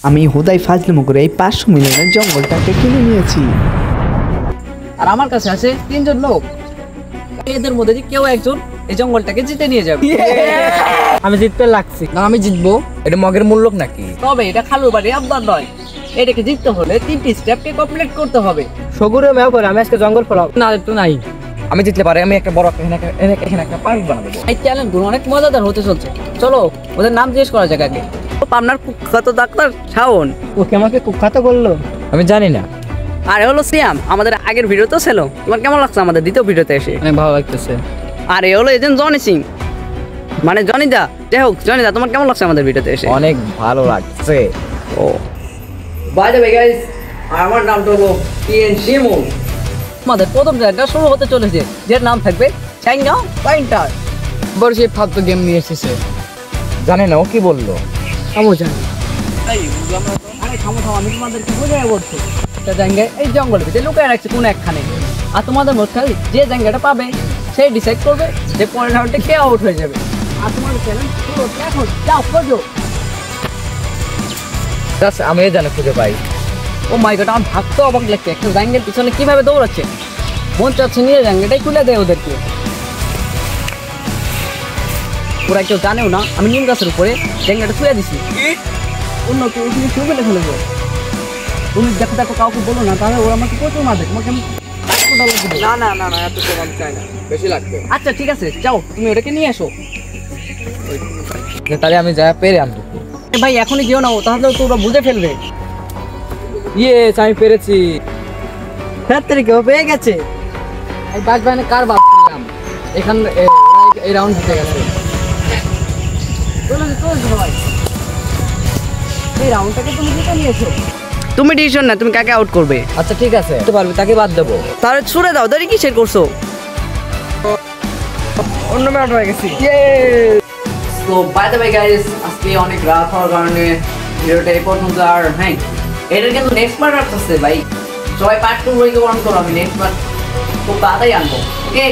আমি হুদাই ফাজলামো করে এই 500 মিলিয়নের জঙ্গলটাকে কিনে নিয়েছি। আর আমার কাছে আছে 3 জন লোক, এদের মধ্যে যে কেউ একজন এই জঙ্গলটাকে জিতে নিয়ে যাবে। আমি জিততে লাগছি। না, আমি জিতবো। এটা মগের মূল্য নাকি? তবে এটা খালুর বাড়ি আবদার নয়, এটাকে জিততে হলে 3টি স্টেপকে কমপ্লিট করতে হবে। সগুরে মেও করে আমি আজকে জঙ্গল ফেলাম না, তো নাই। আমি জিতলে পারে, আমি একটা বড় এখানে একটা পার্ক বানাবো। এই চ্যালেঞ্জগুলো অনেক মজাদার হতে চলছে। চলো ওদের নাম জিজ্ঞেস করা যাক আগে। আপনার কুখ্যাত ডাক্তার শাওন। ওকে আমাকে কুখ্যাত করলো, আমি জানি না। আরে হলো সিয়াম, আমাদের আগের ভিডিও তো ছিল। তোমার কেমন লাগছে আমাদের দ্বিতীয় ভিডিওতে এসে? অনেক ভালো লাগতেছে। আর এ হলো এজেন্ট জনি সিং, মানে জনিদা। যাই হোক জনিদা, তোমার কেমন লাগছে আমাদের ভিডিওতে এসে? অনেক ভালো লাগছে। ও বাই দ্য ওয়ে গাইস, আমার নামটা হলো টিএন শিমুল। আমাদের প্রথম জায়গা শুরু হতে চলেছে, যার নাম থাকবে চাইনা পয়েন্টার। বড় সেই ফালতু গেম নিয়ে এসেছে, জানি না ও কি বললো। আমও জানি। আরে থামো থামো, আমি তোমাদেরকে বোঝাই বলছি। একটা জায়গায় এই জঙ্গলের ভিতরে লুকিয়ে রাখছে কোন একখানে, আর তোমাদের মধ্যে যে জায়গাটা পাবে সেই ডিসাইড করবে যে পরের রাউন্ডে কে আউট হয়ে যাবে। আর তোমাদের চ্যালেঞ্জ পুরো এখন যাও খোঁজো। আমি জানি খুঁজে পাই। ও মাই গড, আমার ভাবতে অবাক লাগছে, একটা জাঙ্গের পিছনে কিভাবে দৌড়াচ্ছে। মন চাচ্ছে নিয়ে জাঙ্গেটাই খুলে দেয় ওদেরকে। ওরা কেউ জানেও না আমি নিম গাছের উপরে জাঙ্গাটা খুলে দিছি। অন্য কেউ ওখানে শুরু করে ফেলেছে। তুমি দেখো দেখো, কাউকে বলো না, তাহলে ওরা আমাকে প্রচুর মারবে। তোমাকে আমি না না না না, এত কম চাই না, বেশি লাগবে। আচ্ছা ঠিক আছে, যাও তুমি ওটাকে নিয়ে এসো। তাহলে আমি যা পেরে আনবো। ভাই এখনই যেও না, তাহলে তো ওরা বুঝে ফেলবে। ইয়েস, আমি পেরেছি। রাত্রে কেউ পেয়ে গেছে। এই বাস বাহিনী কার বাস করলাম এখান, এই রাউন্ড জিতে গেছে। এই রাউন্ডটাকে তুমি জিতে নিয়েছো। তুমি ডিসিশন না, তুমি কাকে আউট করবে। আচ্ছা ঠিক আছে, তো পারবে, তাকে বাদ দেবো। তাহলে ছুড়ে দাও, দেরি কিসের করছো? অন্য ম্যাচ হয়ে গেছি। তো বাই দ্য ওয়ে গাইস, আজকে অনেক রাত হওয়ার কারণে ভিডিওটা এই পর্যন্ত। আর হ্যাঁ, এটার কিন্তু নেক্সট পার্ট আসছে ভাই। সবাই পার্ট 2 হয়ে গেল, আমি নেক্সট পার্ট খুব তাড়াতাড়ি আনবো। ওকে।